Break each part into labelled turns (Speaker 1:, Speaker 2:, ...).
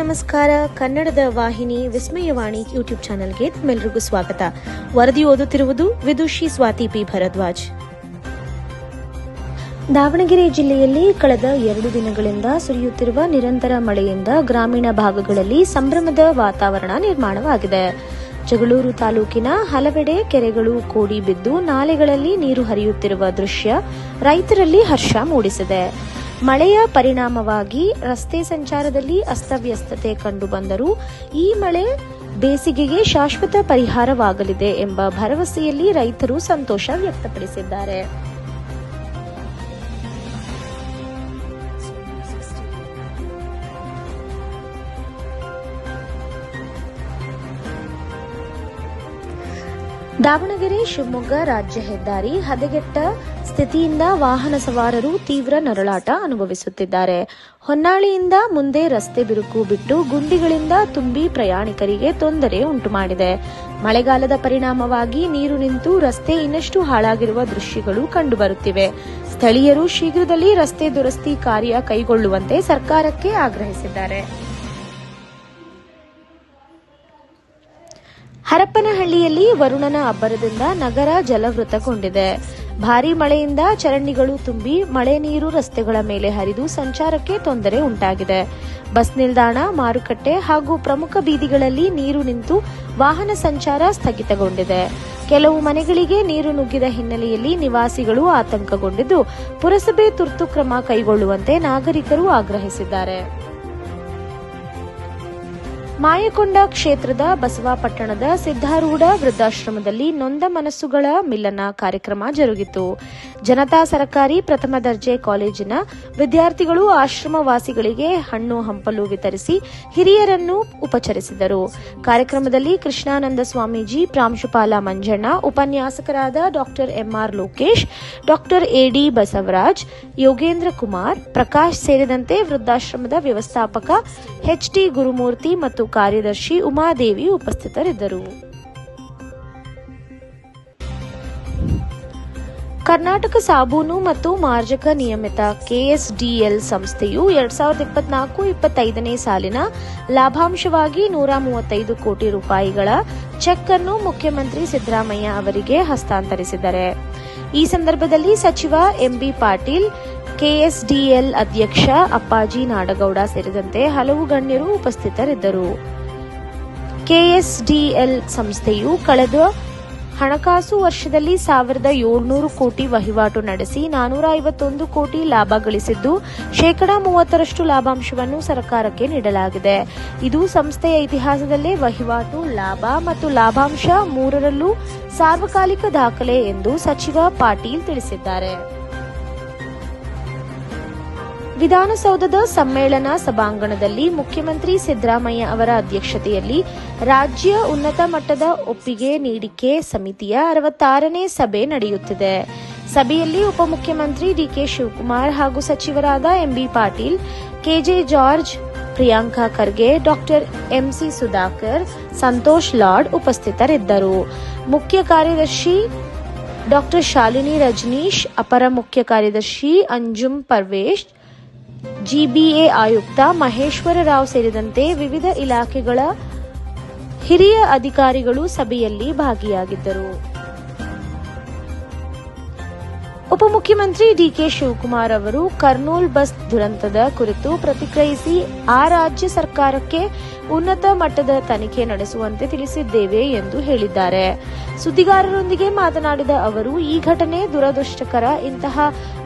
Speaker 1: ನಮಸ್ಕಾರ. ಕನ್ನಡದ ವಾಹಿನಿ ವಿಸ್ಮಯವಾಣಿ ಯೂಟ್ಯೂಬ್ ಚಾನೆಲ್ಗೆ ತಮ್ಮೆಲ್ಲರಿಗೂ ಸ್ವಾಗತ. ವರದಿ ಓದುತ್ತಿರುವುದು ವಿದುಷಿ ಸ್ವಾತಿ ಪಿ ಭರದ್ವಾಜ್. ದಾವಣಗೆರೆ ಜಿಲ್ಲೆಯಲ್ಲಿ ಕಳೆದ 2 ದಿನಗಳಿಂದ ಸುರಿಯುತ್ತಿರುವ ನಿರಂತರ ಮಳೆಯಿಂದ ಗ್ರಾಮೀಣ ಭಾಗಗಳಲ್ಲಿ ಸಂಭ್ರಮದ ವಾತಾವರಣ ನಿರ್ಮಾಣವಾಗಿದೆ. ಜಗಳೂರು ತಾಲೂಕಿನ ಹಲವೆಡೆ ಕೆರೆಗಳು ಕೋಡಿ ಬಿದ್ದು ನಾಲೆಗಳಲ್ಲಿ ನೀರು ಹರಿಯುತ್ತಿರುವ ದೃಶ್ಯ ರೈತರಲ್ಲಿ ಹರ್ಷ ಮೂಡಿಸಿದೆ. ಮಳೆಯ ಪರಿಣಾಮವಾಗಿ ರಸ್ತೆ ಸಂಚಾರದಲ್ಲಿ ಅಸ್ತವ್ಯಸ್ತತೆ ಕಂಡುಬಂದರೂ ಈ ಮಳೆ ಬೇಸಿಗೆಗೆ ಶಾಶ್ವತ ಪರಿಹಾರವಾಗಲಿದೆ ಎಂಬ ಭರವಸೆಯಲ್ಲಿ ರೈತರು ಸಂತೋಷ ವ್ಯಕ್ತಪಡಿಸಿದ್ದಾರೆ. ದಾವಣಗೆರೆ ಶಿವಮೊಗ್ಗ ರಾಜ್ಯ ಹೆದ್ದಾರಿ ಹದಗೆಟ್ಟ ಸ್ಥಿತಿಯಿಂದ ವಾಹನ ಸವಾರರು ತೀವ್ರ ನರಳಾಟ ಅನುಭವಿಸುತ್ತಿದ್ದಾರೆ. ಹೊನ್ನಾಳಿಯಿಂದ ಮುಂದೆ ರಸ್ತೆ ಬಿರುಕು ಬಿಟ್ಟು ಗುಂಡಿಗಳಿಂದ ತುಂಬಿ ಪ್ರಯಾಣಿಕರಿಗೆ ತೊಂದರೆ ಉಂಟುಮಾಡಿದೆ. ಮಳೆಗಾಲದ ಪರಿಣಾಮವಾಗಿ ನೀರು ನಿಂತು ರಸ್ತೆ ಇನ್ನಷ್ಟು ಹಾಳಾಗಿರುವ ದೃಶ್ಯಗಳು ಕಂಡುಬರುತ್ತಿವೆ. ಸ್ಥಳೀಯರು ಶೀಘ್ರದಲ್ಲಿ ರಸ್ತೆ ದುರಸ್ತಿ ಕಾರ್ಯ ಕೈಗೊಳ್ಳುವಂತೆ ಸರ್ಕಾರಕ್ಕೆ ಆಗ್ರಹಿಸಿದ್ದಾರೆ. ಹರಪನಹಳ್ಳಿಯಲ್ಲಿ ವರುಣನ ಅಬ್ಬರದಿಂದ ನಗರ ಜಲವೃತಗೊಂಡಿದೆ. ಭಾರೀ ಮಳೆಯಿಂದ ಚರಂಡಿಗಳು ತುಂಬಿ ಮಳೆ ನೀರು ರಸ್ತೆಗಳ ಮೇಲೆ ಹರಿದು ಸಂಚಾರಕ್ಕೆ ತೊಂದರೆ ಉಂಟಾಗಿದೆ. ಬಸ್ ನಿಲ್ದಾಣ, ಮಾರುಕಟ್ಟೆ ಹಾಗೂ ಪ್ರಮುಖ ಬೀದಿಗಳಲ್ಲಿ ನೀರು ನಿಂತು ವಾಹನ ಸಂಚಾರ ಸ್ಥಗಿತಗೊಂಡಿದೆ. ಕೆಲವು ಮನೆಗಳಿಗೆ ನೀರು ನುಗ್ಗಿದ ಹಿನ್ನೆಲೆಯಲ್ಲಿ ನಿವಾಸಿಗಳು ಆತಂಕಗೊಂಡಿದ್ದು ಪುರಸಭೆ ತುರ್ತು ಕ್ರಮ ಕೈಗೊಳ್ಳುವಂತೆ ನಾಗರಿಕರು ಆಗ್ರಹಿಸಿದ್ದಾರೆ. ಮಾಯಕೊಂಡ ಕ್ಷೇತ್ರದ ಬಸವಾಪಟ್ಟಣದ ಸಿದ್ದಾರೂಢ ವೃದ್ಧಾಶ್ರಮದಲ್ಲಿ ನೊಂದ ಮನಸ್ಸುಗಳ ಮಿಲನ ಕಾರ್ಯಕ್ರಮ ಜರುಗಿತು. ಜನತಾ ಸರಕಾರಿ ಪ್ರಥಮ ದರ್ಜೆ ಕಾಲೇಜಿನ ವಿದ್ಯಾರ್ಥಿಗಳು ಆಶ್ರಮವಾಸಿಗಳಿಗೆ ಹಣ್ಣು ಹಂಪಲು ವಿತರಿಸಿ ಹಿರಿಯರನ್ನು ಉಪಚರಿಸಿದರು. ಕಾರ್ಯಕ್ರಮದಲ್ಲಿ ಕೃಷ್ಣಾನಂದ ಸ್ವಾಮೀಜಿ, ಪ್ರಾಂಶುಪಾಲ ಮಂಜಣ್ಣ, ಉಪನ್ಯಾಸಕರಾದ ಡಾ ಎಂಆರ್ ಲೋಕೇಶ್, ಡಾ ಎಡಿ ಬಸವರಾಜ್, ಯೋಗೇಂದ್ರ ಕುಮಾರ್, ಪ್ರಕಾಶ್ ಸೇರಿದಂತೆ ವೃದ್ಧಾಶ್ರಮದ ವ್ಯವಸ್ಥಾಪಕ ಎಚ್ಟಿ ಗುರುಮೂರ್ತಿ ಮತ್ತು ಕಾರ್ಯದರ್ಶಿ ಉಮಾದೇವಿ ಉಪಸ್ಥಿತರಿದ್ದರು. ಕರ್ನಾಟಕ ಸಾಬೂನು ಮತ್ತು ಮಾರ್ಜಕ ನಿಯಮಿತ ಕೆಎಸ್ಡಿಎಲ್ ಸಂಸ್ಥೆಯು 2024-25ನೇ ಸಾಲಿನ ಲಾಭಾಂಶವಾಗಿ 135 ಕೋಟಿ ರೂಪಾಯಿಗಳ ಚೆಕ್ ಅನ್ನು ಮುಖ್ಯಮಂತ್ರಿ ಸಿದ್ದರಾಮಯ್ಯ ಅವರಿಗೆ ಹಸ್ತಾಂತರಿಸಿದ್ದಾರೆ. ಈ ಸಂದರ್ಭದಲ್ಲಿ ಸಚಿವ ಎಂಬಿ ಪಾಟೀಲ್, ಕೆಎಸ್ಡಿಎಲ್ ಅಧ್ಯಕ್ಷ ಅಪ್ಪಾಜಿ ನಾಡಗೌಡ ಸೇರಿದಂತೆ ಹಲವು ಗಣ್ಯರು ಉಪಸ್ಥಿತರಿದ್ದರು. ಕೆಎಸ್ಡಿಎಲ್ ಸಂಸ್ಥೆಯು ಕಳೆದ ಹಣಕಾಸು ವರ್ಷದಲ್ಲಿ 1700 ಕೋಟಿ ವಹಿವಾಟು ನಡೆಸಿ 451 ಕೋಟಿ ಲಾಭ ಗಳಿಸಿದ್ದು, 30% ಲಾಭಾಂಶವನ್ನು ಸರ್ಕಾರಕ್ಕೆ ನೀಡಲಾಗಿದೆ. ಇದು ಸಂಸ್ಥೆಯ ಇತಿಹಾಸದಲ್ಲೇ ವಹಿವಾಟು, ಲಾಭ ಮತ್ತು ಲಾಭಾಂಶ ಮೂರರಲ್ಲೂ ಸಾರ್ವಕಾಲಿಕ ದಾಖಲೆ ಎಂದು ಸಚಿವ ಪಾಟೀಲ್ ತಿಳಿಸಿದ್ದಾರೆ. ವಿಧಾನಸೌಧದ ಸಮ್ಮೇಳನ ಸಭಾಂಗಣದಲ್ಲಿ ಮುಖ್ಯಮಂತ್ರಿ ಸಿದ್ದರಾಮಯ್ಯ ಅವರ ಅಧ್ಯಕ್ಷತೆಯಲ್ಲಿ ರಾಜ್ಯ ಉನ್ನತ ಮಟ್ಟದ ಒಪ್ಪಿಗೆ ನೀಡಿಕೆ ಸಮಿತಿಯ 66ನೇ ಸಭೆ ನಡೆಯುತ್ತಿದೆ. ಸಭೆಯಲ್ಲಿ ಉಪಮುಖ್ಯಮಂತ್ರಿ ಡಿಕೆ ಶಿವಕುಮಾರ್ ಹಾಗೂ ಸಚಿವರಾದ ಎಂಬಿ ಪಾಟೀಲ್, ಕೆಜೆ ಜಾರ್ಜ್, ಪ್ರಿಯಾಂಕಾ ಖರ್ಗೆ, ಡಾ ಎಂಸಿ ಸುಧಾಕರ್, ಸಂತೋಷ್ ಲಾಡ್ ಉಪಸ್ಥಿತರಿದ್ದರು. ಮುಖ್ಯ ಕಾರ್ಯದರ್ಶಿ ಡಾ ಶಾಲಿನಿ ರಜನೀಶ್, ಅಪರ ಮುಖ್ಯ ಕಾರ್ಯದರ್ಶಿ ಅಂಜುಮ್ ಪರ್ವೇಶ್, ಜಿಬಿಎ ಆಯುಕ್ತ ಮಹೇಶ್ವರ ರಾವ್ ಸೇರಿದಂತೆ ವಿವಿಧ ಇಲಾಖೆಗಳ ಹಿರಿಯ ಅಧಿಕಾರಿಗಳು ಸಭೆಯಲ್ಲಿ ಭಾಗಿಯಾಗಿದ್ದರು. ಉಪಮುಖ್ಯಮಂತ್ರಿ ಡಿಕೆ ಶಿವಕುಮಾರ್ ಅವರು ಕರ್ನೂಲ್ ಬಸ್ ದುರಂತದ ಕುರಿತು ಪ್ರತಿಕ್ರಿಯಿಸಿ, ಆ ರಾಜ್ಯ ಸರ್ಕಾರಕ್ಕೆ ಉನ್ನತ ಮಟ್ಟದ ತನಿಖೆ ನಡೆಸುವಂತೆ ತಿಳಿಸಿದ್ದೇವೆ ಎಂದು ಹೇಳಿದ್ದಾರೆ. ಸುದ್ದಿಗಾರರೊಂದಿಗೆ ಮಾತನಾಡಿದ ಅವರು, ಈ ಘಟನೆ ದುರದೃಷ್ಟಕರ. ಇಂತಹ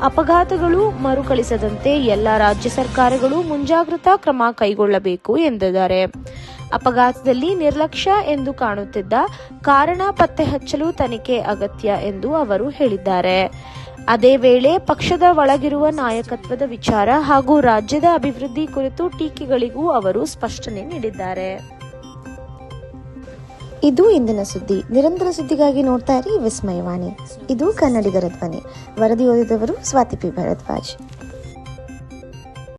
Speaker 1: ಅಪಘಾತಗಳು ಮರುಕಳಿಸದಂತೆ ಎಲ್ಲ ರಾಜ್ಯ ಸರ್ಕಾರಗಳು ಮುಂಜಾಗ್ರತಾ ಕ್ರಮ ಕೈಗೊಳ್ಳಬೇಕು ಎಂದಿದ್ದಾರೆ. ಅಪಘಾತದಲ್ಲಿ ನಿರ್ಲಕ್ಷ್ಯ ಎಂದು ಕಾಣುತ್ತಿದ್ದ ಕಾರಣ ಪತ್ತೆ ಹಚ್ಚಲು ತನಿಖೆ ಅಗತ್ಯ ಎಂದು ಅವರು ಹೇಳಿದ್ದಾರೆ. ಅದೇ ವೇಳೆ ಪಕ್ಷದ ಒಳಗಿರುವ ನಾಯಕತ್ವದ ವಿಚಾರ ಹಾಗೂ ರಾಜ್ಯದ ಅಭಿವೃದ್ಧಿ ಕುರಿತು ಟೀಕೆಗಳಿಗೂ ಅವರು ಸ್ಪಷ್ಟನೆ ನೀಡಿದ್ದಾರೆ. ಇದು ಇಂದಿನ ಸುದ್ದಿ. ನಿರಂತರ ಸುದ್ದಿಗಾಗಿ ನೋಡ್ತಾ ಇರಿ ವಿಸ್ಮಯವಾಣಿ. ಇದು ಕನ್ನಡಿಗರ ಧ್ವನಿ. ವರದಿ ಓದಿದವರು ಸ್ವಾತಿ ಪಿ ಭರದ್ವಾಜ್.